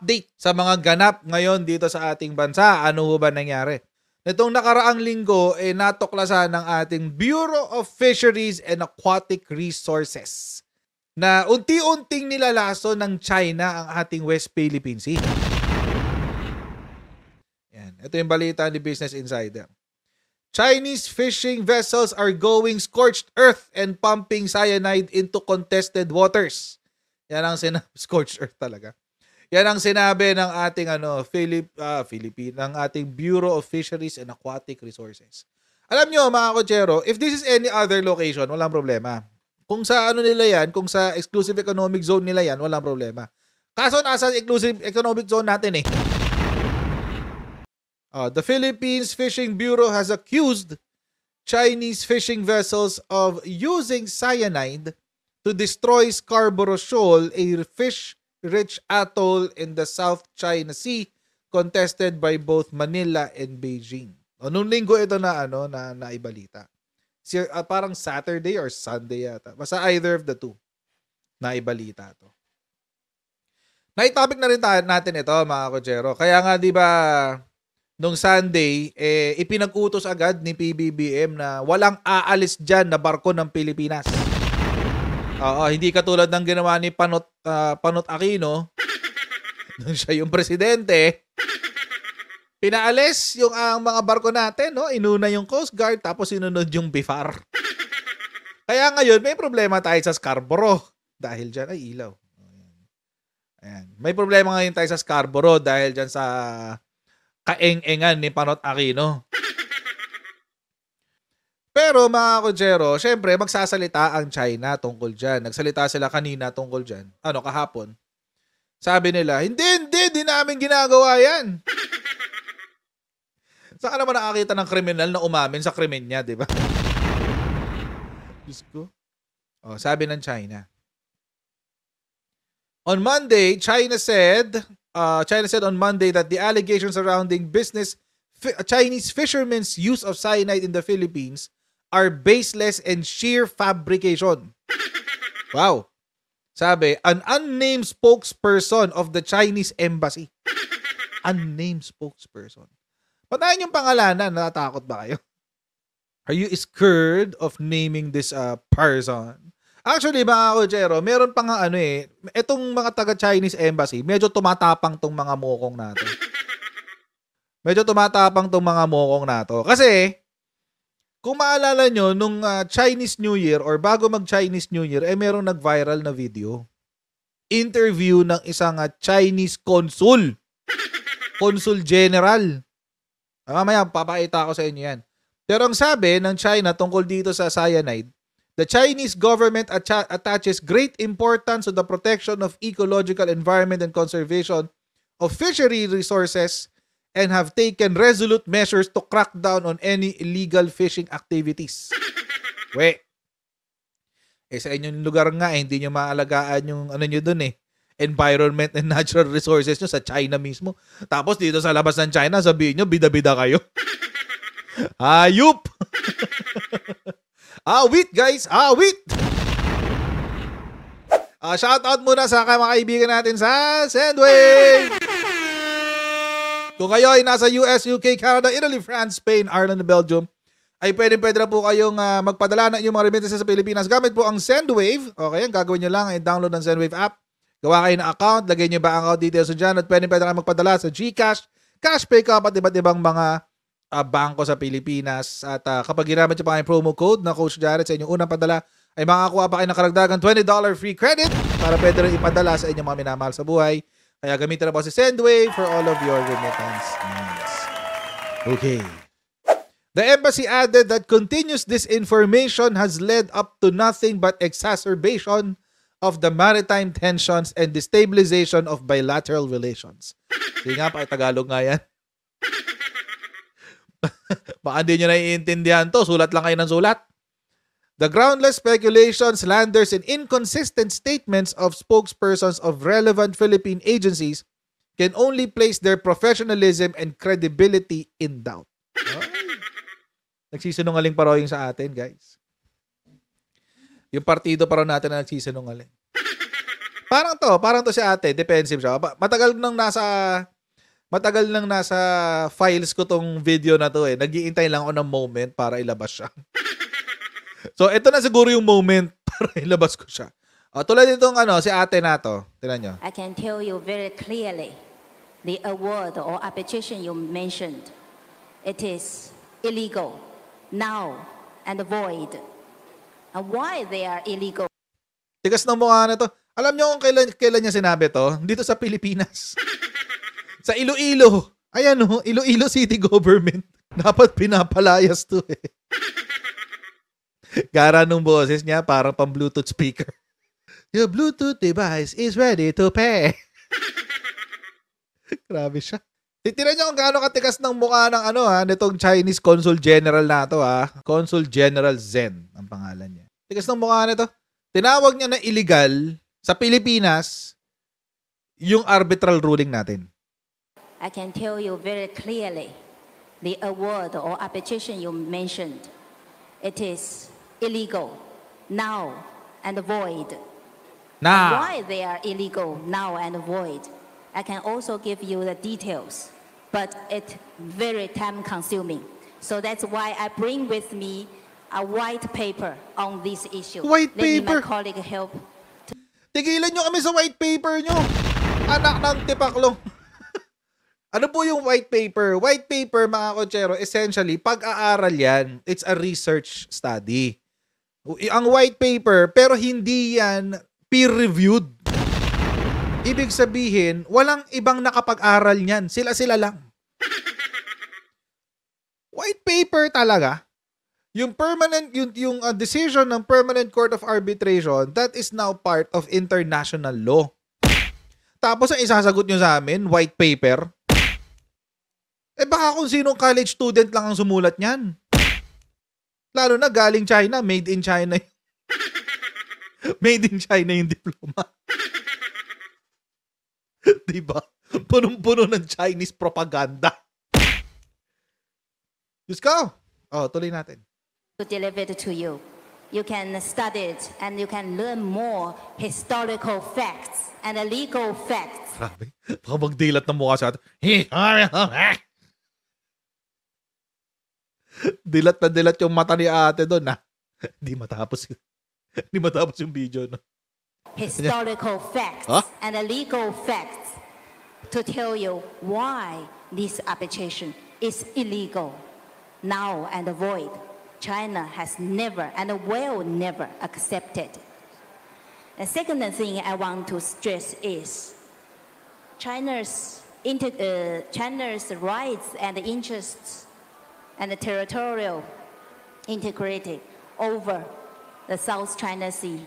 update sa mga ganap ngayon dito sa ating bansa. Ano ho ba nangyari? Nitong nakaraang linggo, natuklasan ng ating Bureau of Fisheries and Aquatic Resources na unti-unting nilalaso ng China ang ating West Philippine Sea. Yan. Ito yung balita ni Business Insider. Chinese fishing vessels are going scorched earth and pumping cyanide into contested waters. Yan ang scorched earth talaga. Yan ang sinabi ng ating ng ating Bureau of Fisheries and Aquatic Resources. Alam nyo mga kotsero, if this is any other location, walang problema. Kung sa ano nila yan, kung sa exclusive economic zone nila yan, walang problema. Kaso nasa exclusive economic zone natin eh. The Philippines Fishing Bureau has accused Chinese fishing vessels of using cyanide to destroy Scarborough Shoal, a fish-rich atoll in the South China Sea, contested by both Manila and Beijing. Noong linggo ito na naibalita. Parang Saturday or Sunday yata. Basta either of the two. Naibalita to. Naitopic na rin natin ito mga kotsero. Kaya nga 'di ba nung Sunday, ipinag-utos agad ni PBBM na walang aalis dyan na barko ng Pilipinas. Hindi katulad ng ginawa ni Panot Aquino, nung siya yung presidente, pinaalis yung ang mga barko natin, no? Inuna yung Coast Guard, tapos sinunod yung BIFAR. Kaya ngayon, may problema tayo sa Scarborough. Dahil dyan, ay ilaw. Ayan. May problema ngayon tayo sa Scarborough dahil dyan sa kaeng-engan ni Panot Aquino. Pero mga kotsero, syempre magsasalita ang China tungkol dyan. Nagsalita sila kanina tungkol dyan. Kahapon. Sabi nila, hindi namin ginagawa yan. Saan ka naman nakakita ng kriminal na umamin sa krimen niya, di ba? Diyos ko. Sabi ng China. On Monday, China said on Monday that the allegations surrounding Chinese fishermen's use of cyanide in the Philippines are baseless and sheer fabrication. Wow. Sabi, an unnamed spokesperson of the Chinese embassy. Unnamed spokesperson. Patayin yung pangalanan. Natatakot ba kayo? Are you scared of naming this person? Actually, mga kotsero, meron pa nga itong mga taga-Chinese embassy, medyo tumatapang tong mga mokong nato. Kasi, kung maalala nyo, nung Chinese New Year or bago mag-Chinese New Year, merong nag-viral na video. Interview ng isang Chinese consul. Consul General. Mamaya, papakita ko sa inyo yan. Pero ang sabi ng China tungkol dito sa cyanide, the Chinese government attaches great importance to the protection of ecological environment and conservation of fishery resources and have taken resolute measures to crack down on any illegal fishing activities. Sa inyong lugar nga, hindi nyo maalagaan yung nyo dun environment and natural resources nyo sa China mismo. Tapos dito sa labas ng China, sabihin nyo, bida-bida kayo. Hayop! Awit, guys! Awit! Shoutout muna sa mga kaibigan natin sa Sendwave! Kung kayo ay nasa US, UK, Canada, Italy, France, Spain, Ireland, Belgium, ay pwede na po kayong magpadala ng inyong mga remittances sa Pilipinas. Gamit po ang Sendwave. Okay, ang gagawin nyo lang ay download ng Sendwave app. Gawa kayo ng account, lagay nyo ba ang account details dyan at pwede kayo magpadala sa GCash, Cashpay Cup at iba't ibang mga bangko sa Pilipinas. At kapag ginamit nyo pa ang promo code na Coach Jared sa inyong unang padala, ay makakakuha pa kayo ng karagdagang $20 free credit para pwede rin ipadala sa inyong mga minamahal sa buhay. Kaya gamitin na po si Sendwave for all of your remittance needs. Okay. The embassy added that continuous disinformation has led up to nothing but exacerbation of the maritime tensions and destabilization of bilateral relations. Sige nga pa, Tagalog nga yan. Baka hindi nyo naiintindihan to. Sulat lang kayo ng sulat. The groundless speculations, slanders, and inconsistent statements of spokespersons of relevant Philippine agencies can only place their professionalism and credibility in doubt. Nagsisinungaling pa raw yung sa atin, guys. Yung partido pa raw natin na nagsisinungaling. Parang to si ate, defensive siya. Matagal nang nasa files ko tong video na to eh. Nag-iintay lang ako ng moment para ilabas siya. So, ito na siguro yung moment para ilabas ko siya. Tulad nitong si ate na to. Tingnan nyo. I can tell you very clearly the award or arbitration you mentioned. It is illegal, now, and void. And why they are illegal? Tigas ng mukha na to. Alam nyo kung kailan niya sinabi to? Dito sa Pilipinas. Sa Iloilo. Ayan Iloilo City Government. Dapat pinapalayas to eh. Gara nung boses niya parang pang Bluetooth speaker. Your Bluetooth device is ready to pay. Grabe siya. Titinan niyo kung gaano katikas ng mukha ng nitong Chinese Consul General na to Consul General Zen ang pangalan niya. Tikas ng mukha nito. Tinawag niya na illegal sa Pilipinas yung arbitral ruling natin. I can tell you very clearly the award or arbitration you mentioned. It is illegal, now, and void. Now. Why they are illegal, now, and void? I can also give you the details, but it's very time consuming. So that's why I bring with me a white paper on this issue. White Let me, paper? my colleague help. Tigilan nyo kami sa white paper nyo. Anak ng tipaklong. Ano po yung white paper? White paper, mga kotsero, essentially, pag-aaral yan, it's a research study. Ang white paper, pero hindi yan peer-reviewed. Ibig sabihin, walang ibang nakapag-aral yan. Sila-sila lang. White paper talaga. Yung permanent, yung decision ng Permanent Court of Arbitration, that is now part of international law. Tapos ang isasagot nyo sa amin, white paper. Baka kung sinong college student lang ang sumulat niyan. Lalo na galing China, made in China. Made in China yung diploma. Diba? Punong-puno ng Chinese propaganda. Diyos ko. Tuloy natin. To deliver it to you. You can study it and you can learn more historical facts and legal facts. Grabe. Baka magdilat ng mukha sa atin. Dilat na dilat yung mata ni ate doon Hindi matapos yung video, no? Historical facts and legal facts to tell you why this arbitration is illegal, now, and void. China has never and will never accept it. The second thing I want to stress is China's rights and interests and the territorial integrity over the South China Sea.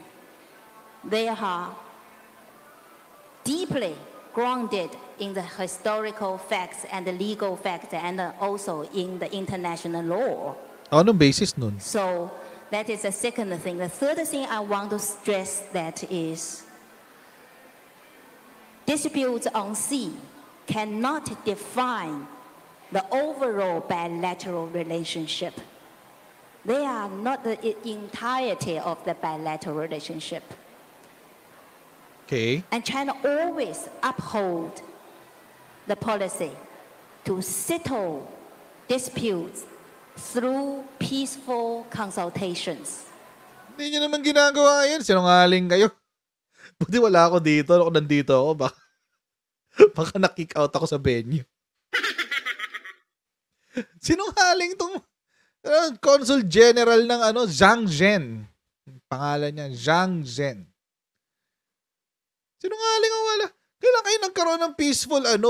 They are deeply grounded in the historical facts and the legal facts and also in the international law. Anong basis nun? So that is the second thing. The third thing I want to stress that is disputes on sea cannot define the overall bilateral relationship. They are not the entirety of the bilateral relationship. Okay. And China always uphold the policy to settle disputes through peaceful consultations. Hindi nyo naman ginagawa yan. Sinungaling kayo. Buti wala ako dito. Ako nandito ako. Baka na-kick out ako sa venue. Sinungaling tong Consul General ng Zhang Zhen. Pangalan niya, Zhang Zhen. Sinungaling ang wala. Kailan kayo nagkaroon ng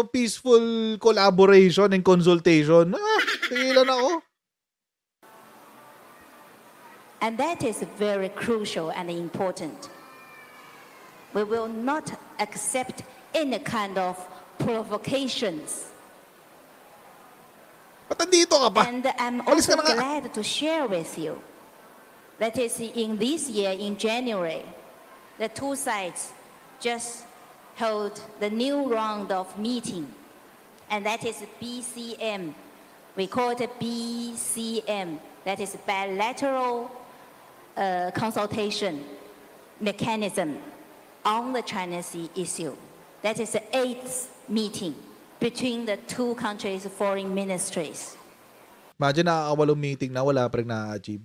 peaceful collaboration and consultation? Tigilan ako. And that is very crucial and important. We will not accept any kind of provocations. Ba't nandito ka pa? And I'm Alis ka also na nga. glad to share with you that is in this year, in January, the two sides just held the new round of meeting. And that is BCM. We call it BCM. That is bilateral consultation mechanism. on the China Sea issue. That is the 8th meeting between the two countries' foreign ministries. Imagine nakakawalong meeting na wala pa rin na-achieve.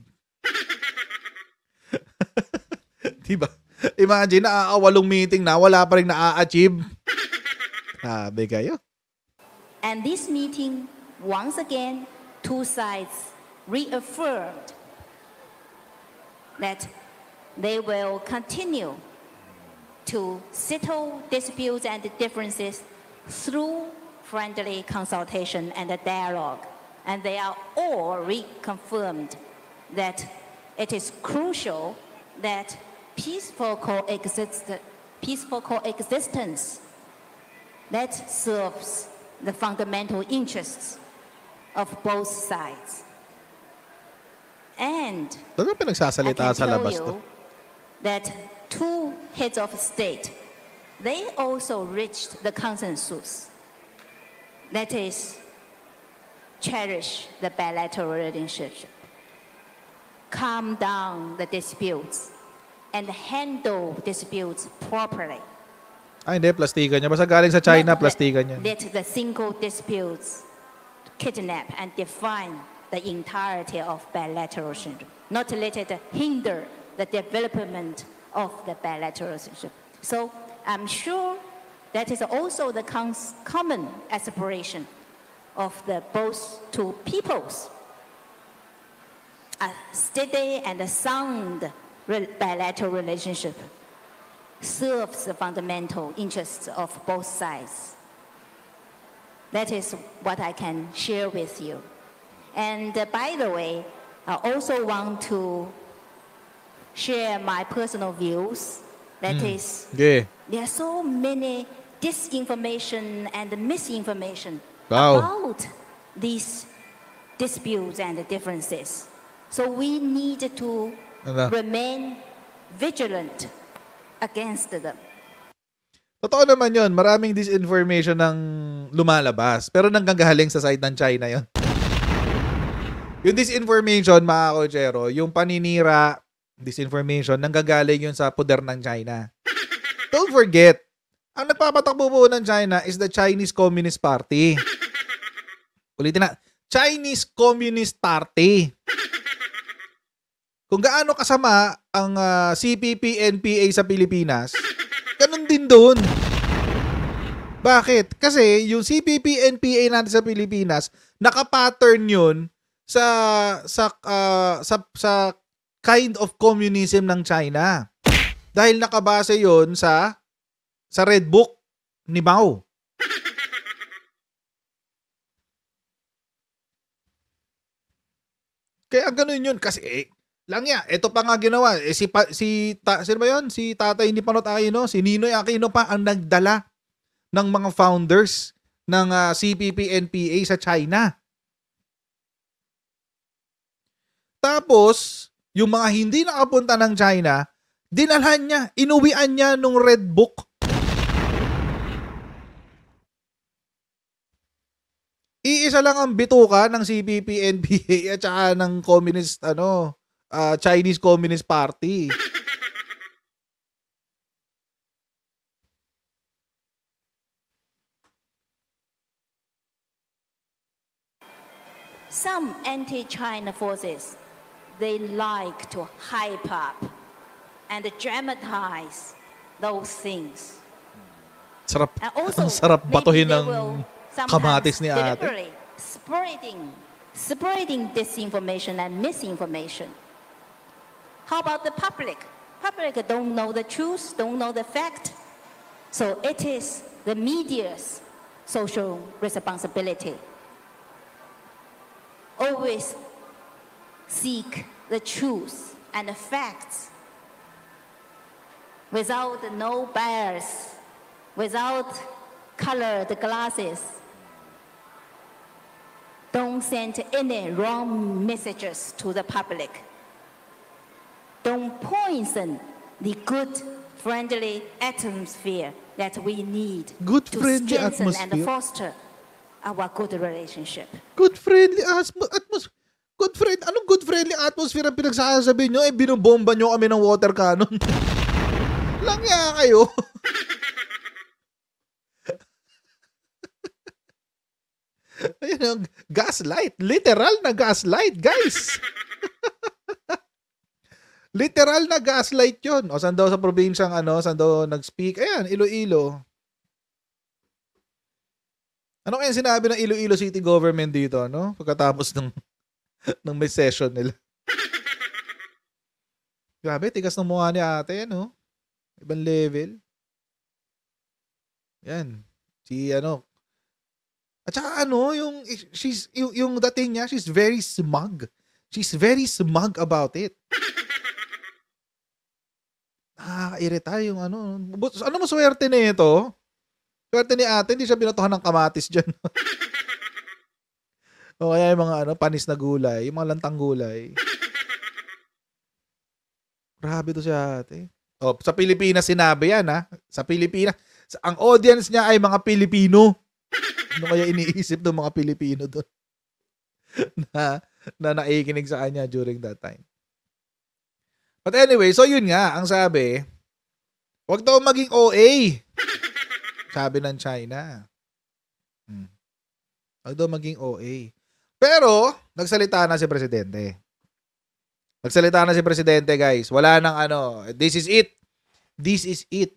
Diba? Imagine nakakawalong meeting na wala pa rin na-achieve. Sabi kayo. And this meeting, once again, two sides reaffirmed that they will continue to settle disputes and differences through friendly consultation and dialogue. And they are all reconfirmed that it is crucial that peaceful coexistence that serves the fundamental interests of both sides. And Talaga I pinagsasalita can sa tell labas to. you that two heads of state, they also reached the consensus. That is, cherish the bilateral relationship, calm down the disputes, and handle disputes properly. Hindi, plastikan niya. Basta galing sa China, Not plastikan niya. let the single disputes kidnap and define the entirety of bilateral relationship. Not to let it hinder the development of the bilateral relationship. So I'm sure that is also the common aspiration of the both two peoples. A steady and a sound bilateral relationship serves the fundamental interests of both sides. That is what I can share with you. And by the way, I also want to share my personal views. That is, Okay. there are so many disinformation and misinformation Wow. about these disputes and differences. So we need to Ano? remain vigilant against them. Totoo naman yun. Maraming disinformation ng lumalabas. Pero nanggagaling sa side ng China yun. Yung disinformation, mga kochero, yung paninira, disinformation, nanggagaling yun sa poder ng China. Don't forget, ang nagpapatakbo po ng China is the Chinese Communist Party. Ulitin na, Chinese Communist Party. Kung gaano kasama ang CPP-NPA sa Pilipinas, ganun din doon. Bakit? Kasi yung CPP-NPA natin sa Pilipinas, nakapattern yun sa kind of communism ng China. Dahil nakabase yun sa Red Book ni Mao. Kaya ganun yun. Kasi lang ya, ito pa nga ginawa. Sino ba yun? Si Tatay ni Panot Aquino, si Ninoy Aquino pa ang nagdala ng mga founders ng CPP-NPA sa China. Tapos, yung mga hindi nakapunta ng China, dinalhan niya, inuwian niya nung Red Book. Iisa lang ang bituka ng CPP-NPA at saka ng communist, Chinese Communist Party. Some anti-China forces, they like to hype up and dramatize those things. Sarap, And also, ang sarap maybe batuhin they ng will sometimes kamatis ni ate. deliberately spreading disinformation and misinformation. How about the public? Public don't know the truth, don't know the fact. So it is the media's social responsibility. Always seek the truth and the facts without no bias, without colored glasses. Don't send any wrong messages to the public. Don't poison the good, friendly atmosphere that we need Good, to friendly strengthen and atmosphere? foster our good relationship. Good friendly atmosphere. Good friend, anong good friendly atmosphere ang pinagsasabi nyo? Binobomba nyo kami ng water cannon. Walang ya kayo. Ayun yung gaslight. Literal na gaslight, guys. Literal na gaslight yun. O, saan daw sa probinsyang saan daw nag-speak? Ayan, Iloilo. Ano kaya sinabi ng Iloilo City Government dito, no? Pagkatapos ng may session nila. Grabe, tigas ng mukha ni ate, no? Ibang level. Yan. At saka yung dating niya, she's very smug. She's very smug about it. Nakakairita yung ano mo swerte na ito? Swerte ni ate, hindi siya binatuhan ng kamatis dyan. O kaya yung mga panis na gulay, yung mga lantang gulay. Grabe to siya ate. O, sa Pilipinas sinabi yan ha. Sa Pilipinas, ang audience niya ay mga Pilipino. Ano kaya iniisip ng mga Pilipino doon? na nakikinig sa kanya during that time. But anyway, so yun nga, ang sabi, wag daw maging OA. Sabi ng China. Wag daw maging OA. Pero, nagsalita na si Presidente. Guys. Wala nang this is it. This is it.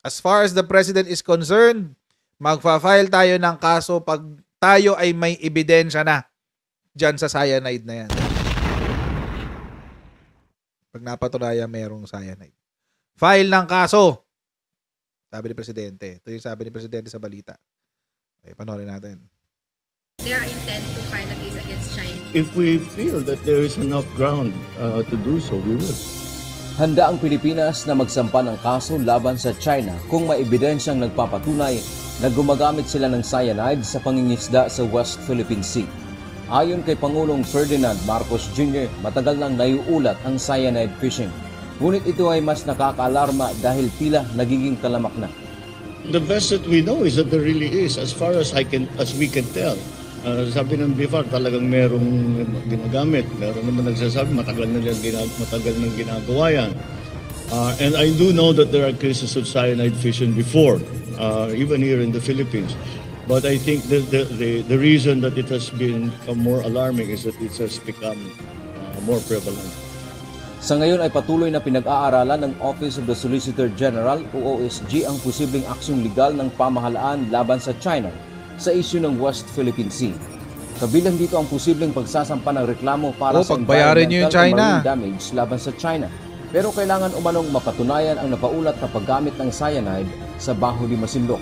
As far as the President is concerned, magfa-file tayo ng kaso pag tayo ay may ebidensya na dyan sa cyanide na yan. Pag napatunayan merong cyanide. File ng kaso. Sabi ni Presidente. Ito yung sabi ni Presidente sa balita. Okay, panoorin natin. They are intent to file a case against China. If we feel that there is enough ground to do so, we will. Handa ang Pilipinas na magsampa ng kaso laban sa China kung may ebidensyang nagpapatunay na gumagamit sila ng cyanide sa pangingisda sa West Philippine Sea. Ayon kay Pangulong Ferdinand Marcos Jr., matagal nang naiulat ang cyanide fishing. Ngunit ito ay mas nakakaalarma dahil tila nagiging talamak na. The best that we know is that there really is, as far as we can tell. Sabi ng BIFAR, talagang merong ginagamit. Meron naman nagsasabi, matagal nang ginagawa yan. And I do know that there are cases of cyanide fishing before, even here in the Philippines. But I think the reason that it has become more alarming is that it has become more prevalent. Sa ngayon ay patuloy na pinag-aaralan ng Office of the Solicitor General o OSG ang posibleng aksyong legal ng pamahalaan laban sa China sa isyu ng West Philippine Sea. Kabilang dito ang posibleng pagsasampa ng reklamo para sa environmental and marine damage laban sa China. Pero kailangan umanong mapatunayan ang napaulat na paggamit ng cyanide sa Bahuli Masinloc.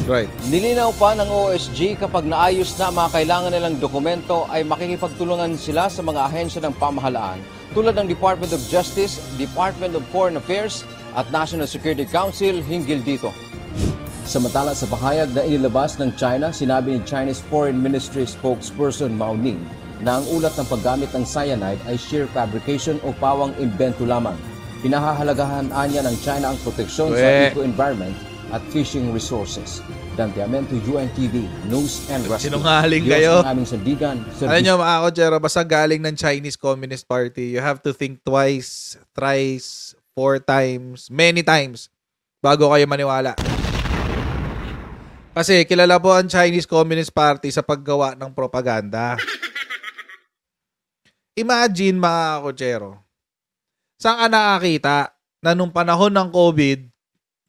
Right. Nilinaw pa ng OSG kapag naayos na mga kailangan nilang dokumento ay makikipagtulungan sila sa mga ahensya ng pamahalaan tulad ng Department of Justice, Department of Foreign Affairs at National Security Council hinggil dito. Samantala sa pahayag na inilabas ng China, sinabi ni Chinese Foreign Ministry spokesperson Mao Ning na ang ulat ng paggamit ng cyanide ay sheer fabrication o pawang imbento lamang. Pinahahalagahan niya ng China ang proteksyon sa eco-environment at fishing resources. Dante Amento, UNTV, News and Rescue. Sinungaling kayo. Alam nyo mga kotsero, basta galing ng Chinese Communist Party, you have to think twice, thrice, 4 times, many times bago kayo maniwala. Kasi kilala po ang Chinese Communist Party sa paggawa ng propaganda. Imagine mga kotsero, saan ka nakakita na nung panahon ng COVID,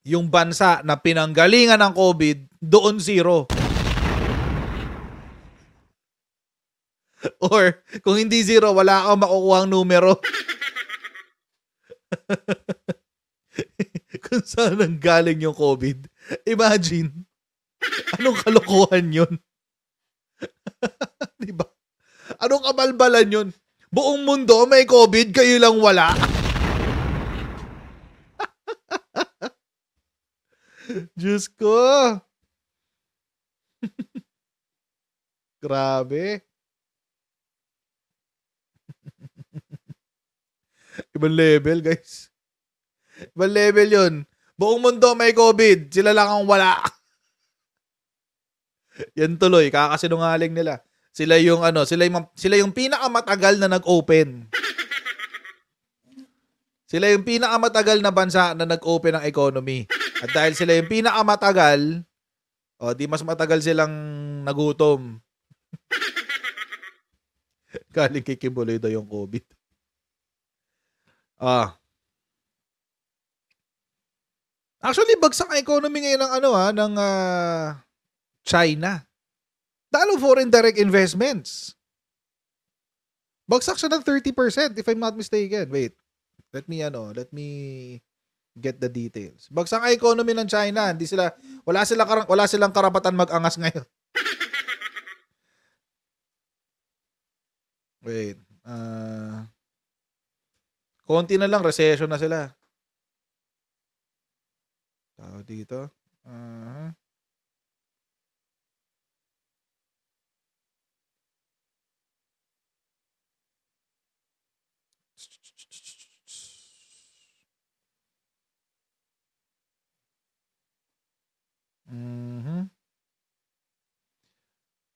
yung bansa na pinanggalingan ng COVID, doon 0. Or, kung hindi 0, wala kang makukuhang numero. Kung saan nanggaling yung COVID. Imagine, anong kalokohan yun? Diba? Anong kabalbalan yun? Buong mundo may COVID, kayo lang wala. Diyos ko. Grabe. Ibang level, guys. Ibang level yun. Buong mundo may COVID. Sila lang ang wala. Yan tuloy. Kakasinungaling nila. Sila yung pinakamatagal na nag-open. Sila yung pinakamatagal na bansa na nag-open ng economy. At dahil sila yung pinakamatagal, di mas matagal silang nagutom. Galing kay Kibuloy daw yung COVID. Actually, bagsak ang economy ngayon ng China. Dahil foreign direct investments. Bagsak siya ng 30% if I'm not mistaken. Wait. Let me get the details. Bagsak ang economy ng China. Wala silang karapatan mag-angas ngayon. Wait. Konti na lang, recession na sila. Tao dito.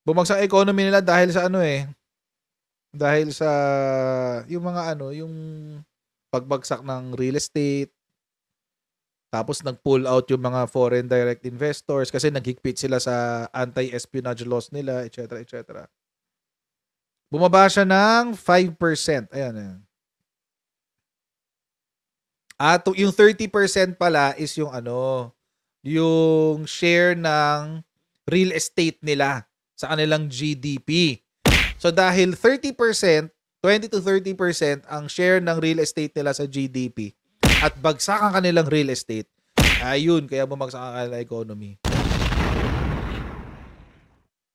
Bumagsak economy nila dahil sa dahil sa yung mga yung pagbagsak ng real estate, tapos nag-pull out yung mga foreign direct investors kasi naghigpit sila sa anti-espionage laws nila, etc. etc. Bumaba siya ng 5%. Ayan. At yung 30% pala is yung yung share ng real estate nila sa kanilang GDP. So dahil 30%, 20 to 30% ang share ng real estate nila sa GDP at bagsak ang kanilang real estate, ayun, kaya bumagsak ang kanilang economy.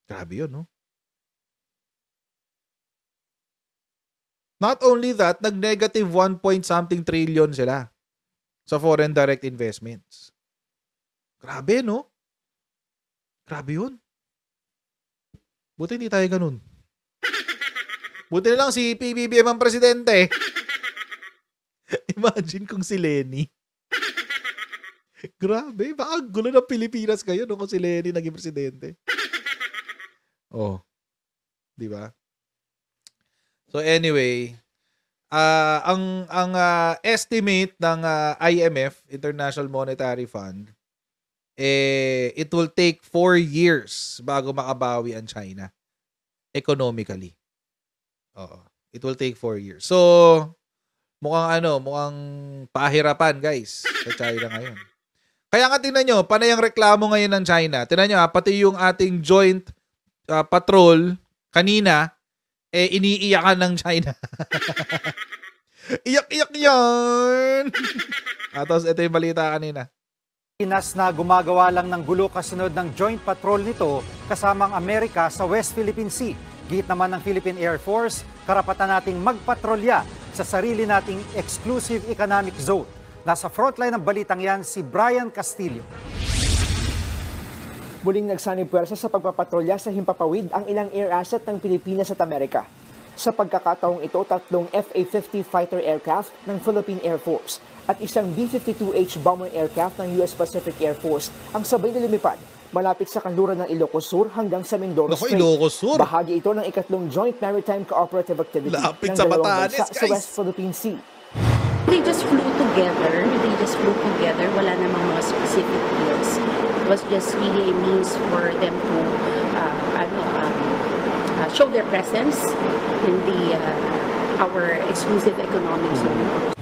Grabe yun, no? Not only that, nag-negative 1-point-something trillion sila sa foreign direct investments. Grabe, no? Grabe yun. Buti hindi tayo ganun. Buti na lang si PBBM ang presidente. Imagine kung si Lenny. Grabe, baka gulo ng Pilipinas kayo kung si Lenny naging presidente. Di ba? So anyway, ang estimate ng IMF, International Monetary Fund, it will take 4 years bago makabawi ang China economically. It will take 4 years. So, mukhang pahirapan, guys, sa China ngayon. Kaya nga tingnan nyo, panay ang reklamo ngayon ng China. Tingnan nyo, pati yung ating joint patrol kanina, iniiyakan ng China. Iyak-iyak yan! Tapos ito yung balita kanina. Pinas na gumagawa lang ng gulo kasunod ng joint patrol nito kasamang Amerika sa West Philippine Sea. Git naman ng Philippine Air Force, karapatan nating magpatrolya sa sarili nating exclusive economic zone. Nasa frontline ng balitang yan si Brian Castillo. Muling nagsanib puwersa sa pagpapatrolya sa himpapawid ang ilang air asset ng Pilipinas at Amerika. Sa pagkakataong ito, 3 FA-50 fighter aircraft ng Philippine Air Force at isang B-52H bomber aircraft ng US Pacific Air Force ang sabay na lumipad malapit sa kanluran ng Ilocos Sur hanggang sa Mindoro Strait. Ilocos Sur. Bahagi ito ng ikatlong Joint Maritime Cooperative Activity ng dalawang bansa sa West Philippine Sea. They just flew together. Wala namang mga specific deals. It was just really a means for them to show their presence in our exclusive economic zone.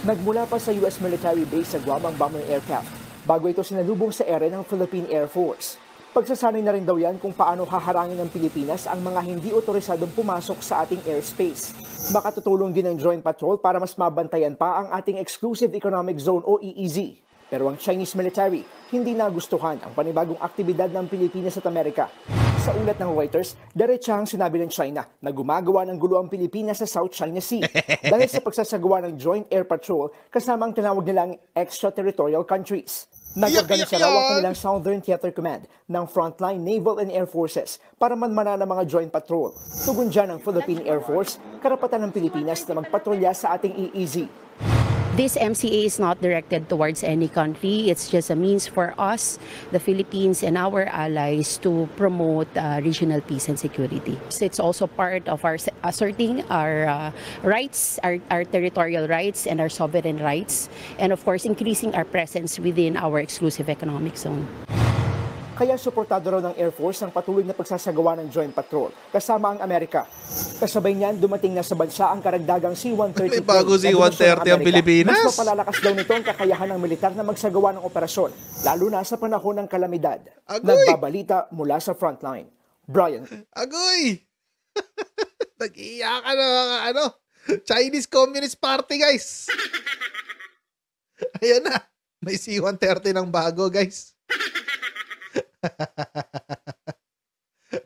Nagmula pa sa US military base sa Guam ang bomber aircraft bago ito sinalubong sa ere ng Philippine Air Force. Pagsasanay na rin daw yan kung paano haharangin ng Pilipinas ang mga hindi otorisadong pumasok sa ating airspace. Makatutulong din ang joint patrol para mas mabantayan pa ang ating exclusive economic zone o EEZ. Pero ang Chinese military hindi nagustuhan ang panibagong aktibidad ng Pilipinas at Amerika. Sa ulat ng Reuters, diretsahang sinabi ng China na gumagawa ng gulo ang Pilipinas sa South China Sea dahil sa pagsasagawa ng joint air patrol kasama ang tinawag nilang extraterritorial countries. Nag-organisa raw ang kanilang Southern Theater Command ng Frontline Naval and Air Forces para manmana ng mga joint patrol. Tugon dyan ng Philippine Air Force, karapatan ng Pilipinas na magpatrolya sa ating EEZ. This MCA is not directed towards any country. It's just a means for us, the Philippines and our allies, to promote regional peace and security. It's also part of our asserting our rights, our territorial rights and our sovereign rights, and of course, increasing our presence within our exclusive economic zone. Kaya suportado raw ng Air Force ang patuloy na pagsasagawa ng joint patrol kasama ang Amerika. Kasabay niyan, dumating na sa bansa ang karagdagang C-130. May bago C-130 ang Pilipinas. Mas mapalalakas daw nito ang kakayahan ng militar na magsagawa ng operasyon, lalo na sa panahon ng kalamidad. Agoy! Nagbabalita mula sa frontline. Brian. Agoy! Nag-iiyakan ng Chinese Communist Party, guys. Ayan na. May C-130 ng bago, guys.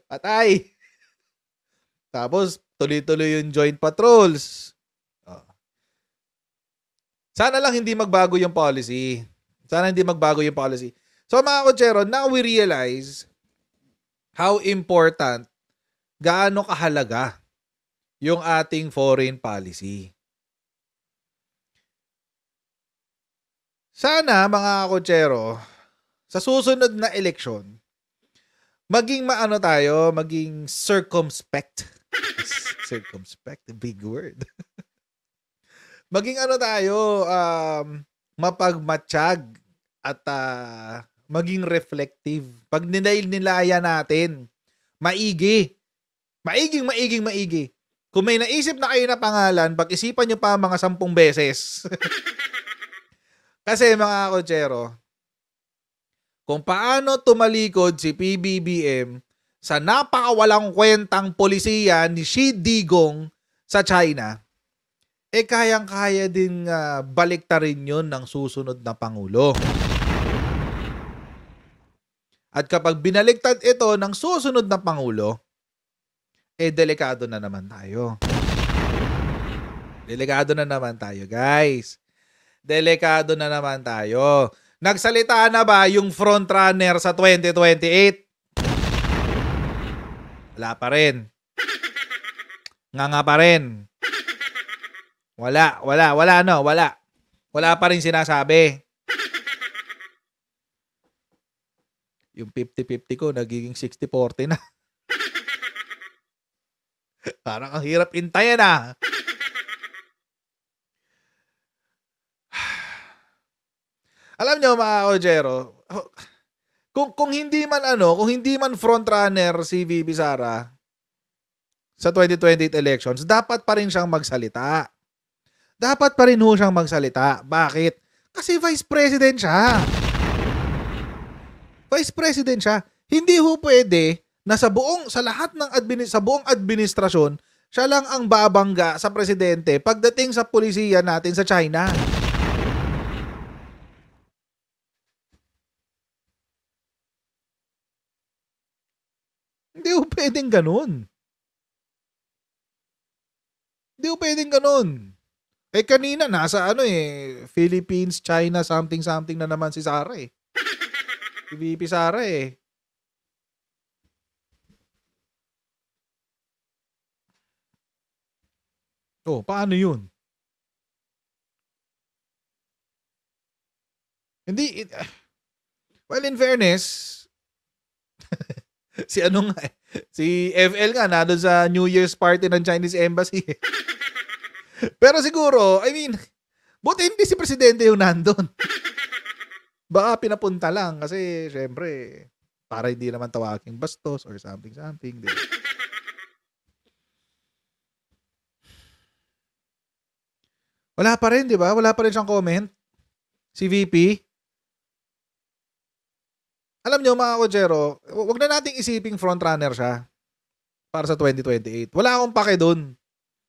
Patay. Tapos, tuloy-tuloy yung joint patrols. Sana lang hindi magbago yung policy. So, mga kotsero, now we realize how important, gaano kahalaga yung ating foreign policy. Sana, mga kotsero, sa susunod na eleksyon, maging maging circumspect. Circumspect, a big word. Maging mapagmatsyag at maging reflective. Pag nilaya natin, maigi. Kung may naisip na kayo na pangalan, pag-isipan nyo pa mga 10 beses. Kasi mga kotsero, kung paano tumalikod si PBBM sa napakawalang kwentang polisiya ni Xi Digong sa China, kayang-kaya din baliktarin yun ng susunod na Pangulo. At kapag binaliktad ito ng susunod na Pangulo, delikado na naman tayo. Guys. Delikado na naman tayo. Nagsalita na ba yung frontrunner sa 2028? Wala pa rin. Nga pa rin. Wala pa rin sinasabi. Yung 50-50 ko, nagiging 60-40 na. Parang ang hirap intayan ah. Alam nyo mga kotsero, kung hindi man frontrunner si VP Sara sa 2028 elections, dapat pa rin siyang magsalita. Bakit? Kasi vice president siya. Hindi ho pwede na sa buong administrasyon, siya lang ang babangga sa presidente pagdating sa polisiya natin sa China. Hindi ho pwedeng ganun. Kanina nasa Philippines, China, something na naman si Sara eh. Si VP Sara eh. Paano yun? Hindi, well, in fairness, si FL nga na doon sa New Year's party ng Chinese Embassy. Pero siguro, buti hindi si presidente yung nandun. Baka pinapunta lang kasi syempre para hindi naman tawaging bastos or something. Diba? Wala pa rin, di ba? Wala pa rin siyang comment. Si VP. Alam nyo mga kotsero, wag na nating isiping frontrunner siya para sa 2028. Wala akong pake dun.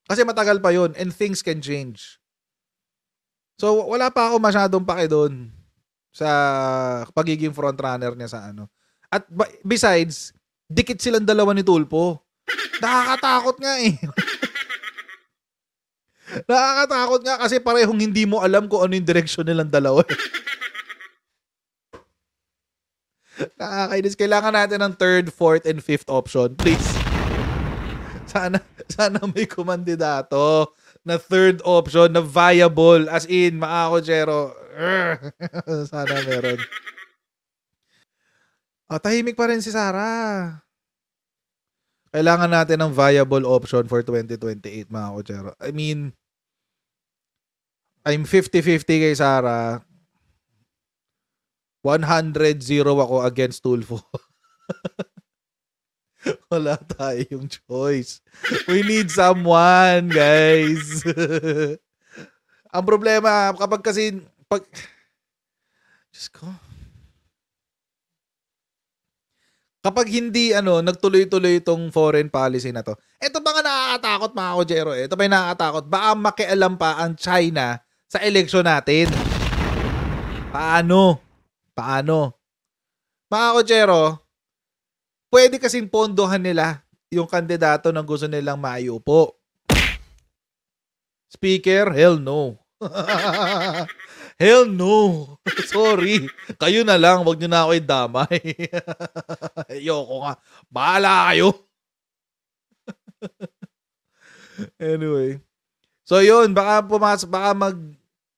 Kasi matagal pa yun and things can change. So wala pa ako masyadong pake dun sa pagiging frontrunner niya sa At besides, dikit silang dalawa ni Tulfo. Nakakatakot nga eh. Nakakatakot nga kasi parehong hindi mo alam kung ano yung direksyon nilang dalawa. Nakakainis. Kailangan natin ng 3rd, 4th, and 5th option. Please. Sana may kumandidato. na third option na viable. As in, mga kotsero. Sana meron. Tahimik pa rin si Sara. Kailangan natin ng viable option for 2028, mga kotsero. I mean, I'm 50-50 kay Sara. 100-0 ako against Tulfo. Wala tayong choice. We need someone, guys. Ang problema, kapag kasi, Diyos ko. Kapag hindi, nagtuloy-tuloy itong foreign policy na to, ito ba nga nakakatakot, mga kotsero? Ito ba yung nakakatakot? Baka makialam pa ang China sa eleksyon natin. Paano? Mga kotsero, pwede kasing pondohan nila yung kandidato na gusto nilang maiupo. Speaker, hell no. Hell no. Sorry. Kayo na lang, wag niyo na ako idamay. Ayoko nga. Bahala kayo. Anyway. So yun, baka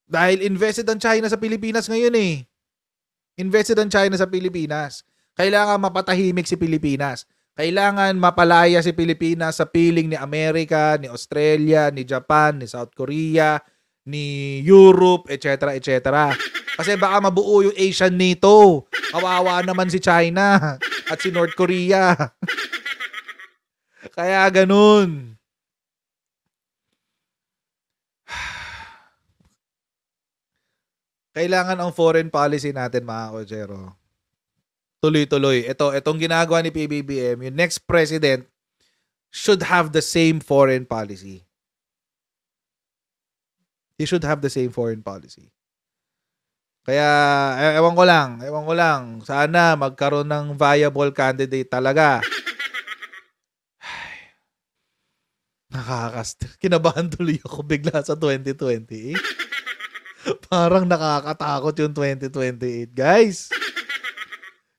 dahil invested ang China sa Pilipinas ngayon eh. Invested ang China sa Pilipinas. Kailangan mapatahimik si Pilipinas. Kailangan mapalaya si Pilipinas sa piling ni Amerika, ni Australia, ni Japan, ni South Korea, ni Europe, etc. Kasi baka mabuo yung Asian NATO. Kawawa naman si China at si North Korea. Kaya ganun. Kailangan ang foreign policy natin, mga kotsero, tuloy-tuloy. Itong ginagawa ni PBBM, yung next president should have the same foreign policy. He should have the same foreign policy. Kaya, ewan ko lang. Sana magkaroon ng viable candidate talaga. Kinabahan tuloy ako bigla sa 2028. Parang nakakatakot yung 2028, guys.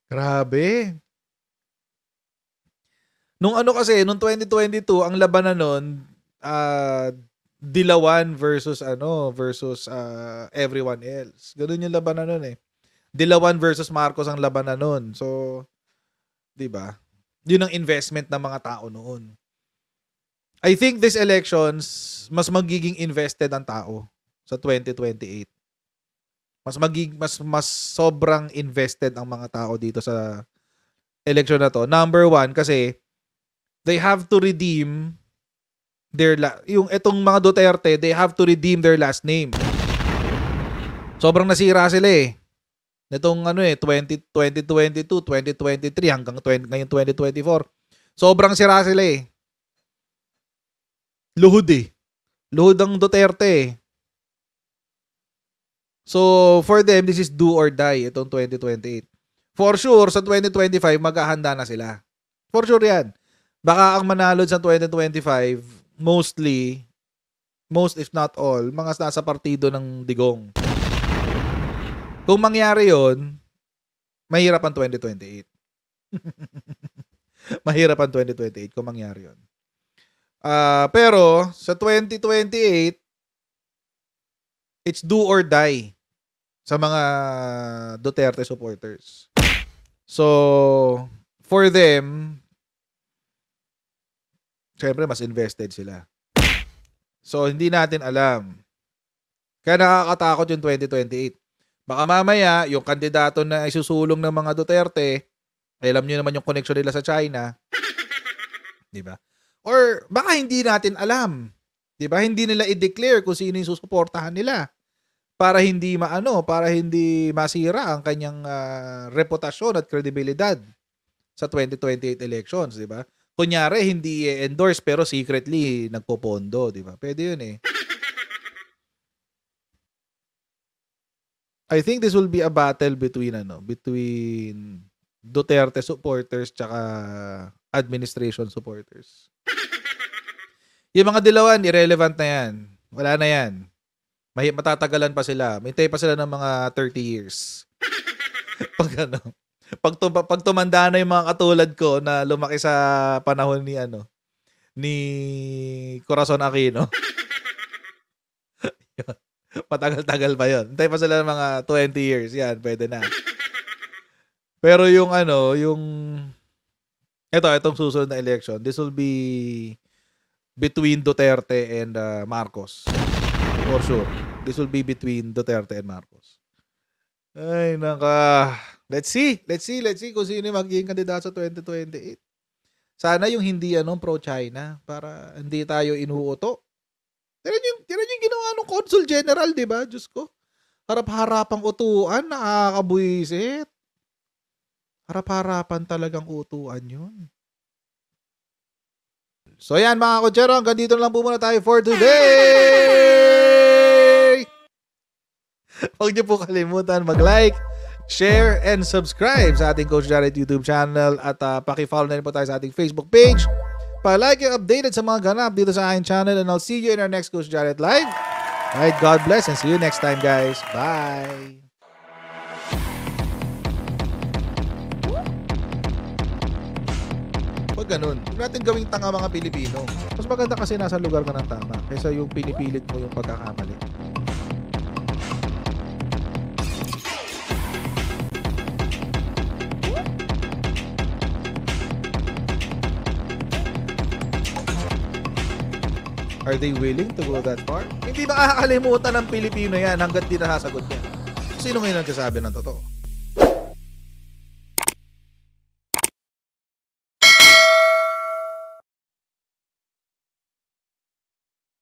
Grabe. Nung 2022, ang labanan nun, Dilawan versus everyone else. Ganun yung labanan nun eh. Dilawan versus Marcos ang labanan nun. So, 'di ba? Yun ang investment ng mga tao noon. I think these elections, mas magiging invested ang tao sa 2028. Mas sobrang invested ang mga tao dito sa election na to. Number one, kasi they have to redeem yung etong mga Duterte, they have to redeem their last name. Sobrang nasira sila eh. Nitong 2022, 2023 hanggang ngayon 2024. Sobrang sira sila eh. Luhod eh. Luhod ang Duterte eh. So, for them, this is do or die itong 2028. For sure, sa 2025, maghahanda na sila. For sure yan. Baka ang manalo sa 2025, most if not all, mga nasa partido ng Digong. Kung mangyari yon, mahirap ang 2028. Mahirap ang 2028 kung mangyari yon. Pero, sa 2028, it's do or die sa mga Duterte supporters. So, for them, syempre mas invested sila. So, hindi natin alam. Kaya nakakatakot yung 2028. Baka mamaya, yung kandidato na isusulong ng mga Duterte, alam nyo naman yung connection nila sa China. Diba? Or baka hindi natin alam. Diba? Hindi nila i-declare kung sino yung susuportahan nila. Para hindi para hindi masira ang kanyang reputasyon at kredibilidad sa 2028 elections, di ba? Kunyari, hindi endorse pero secretly nagpopondo, di ba? Pwede yun eh. I think this will be a battle between Duterte supporters tsaka administration supporters. Yung mga dilawan, irrelevant na yan. Wala na yan. Matatagalan pa sila. Mintay pa sila ng mga 30 years. Pag tumanda na yung mga katulad ko na lumaki sa panahon ni Corazon Aquino. Matagal-tagal pa yun. Hintay pa sila ng mga 20 years. Yan, pwede na. Pero yung itong susunod na election, this will be between Duterte and Marcos. For sure. This will be between Duterte and Marcos. Ay, naka. Let's see kung sino yung magiging kandidato sa 2028. Sana yung hindi pro-China para hindi tayo inuuto. Tinan yung ginawa ng Consul General, di ba? Diyos ko. Harap-harapang utuan, nakakabuisit. Harap-harapan talagang utuan yun. So yan mga kutsero, hanggang dito lang po muna tayo for today! Huwag niyo po kalimutan mag-like, share, and subscribe sa ating Coach Jared YouTube channel at paki-follow na rin po tayo sa ating Facebook page. Pa-like and updated sa mga ganap dito sa aking channel, and I'll see you in our next Coach Jared Live. Alright, God bless and see you next time, guys. Bye! Huwag ganun. Huwag natin gawing tanga mga Pilipino. Mas maganda kasi nasa lugar ka ng tama kaysa yung pinipilit mo yung pagkakamali. Are they willing to go that far? Hindi makakalimutan ng Pilipino yan hanggat di nasasagot niya. Sino ngayon nagsasabi ng totoo?